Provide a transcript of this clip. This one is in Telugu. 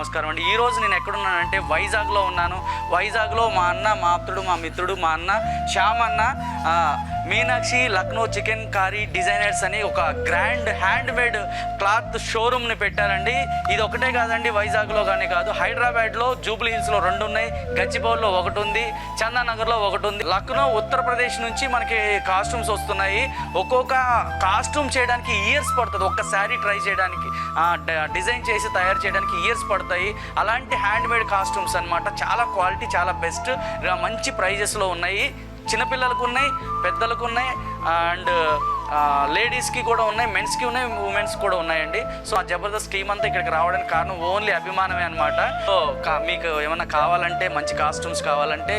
నమస్కారం అండి. ఈరోజు నేను ఎక్కడున్నానంటే వైజాగ్లో ఉన్నాను. వైజాగ్లో మా అన్న, మా ఆప్తుడు, మా మిత్రుడు, మా అన్న శ్యామ్ అన్న మీనాక్షి లక్నో చికెన్ కారీ డిజైనర్స్ అని ఒక గ్రాండ్ హ్యాండ్మేడ్ క్లాత్ షోరూమ్ని పెట్టారండి. ఇది ఒకటే కాదండి, వైజాగ్లో కానీ కాదు, హైదరాబాద్లో జూబ్లీ హిల్స్లో 2 ఉన్నాయి, గచ్చిబౌలిలో 1 ఉంది, చందానగర్లో 1 ఉంది. లక్నో ఉత్తరప్రదేశ్ నుంచి మనకి కాస్ట్యూమ్స్ వస్తున్నాయి. ఒక్కొక్క కాస్ట్యూమ్ చేయడానికి ఇయర్స్ పడుతుంది. ఒక్క శారీ ట్రై చేయడానికి, డిజైన్ చేసి తయారు చేయడానికి ఇయర్స్ పడతాయి. అలాంటి హ్యాండ్మేడ్ కాస్ట్యూమ్స్ అనమాట. చాలా క్వాలిటీ, చాలా బెస్ట్, మంచి ప్రైజెస్లో ఉన్నాయి. చిన్నపిల్లలకు ఉన్నాయి, పెద్దలకు ఉన్నాయి, అండ్ లేడీస్కి కూడా ఉన్నాయి, మెన్స్కి ఉన్నాయి, ఉమెన్స్ కూడా ఉన్నాయండి. సో ఆ జబర్దస్త్ టీమ్ అంతా ఇక్కడికి రావడానికి కారణం ఓన్లీ అభిమానమే అనమాట. సో మీకు ఏమైనా కావాలంటే, మంచి కాస్ట్యూమ్స్ కావాలంటే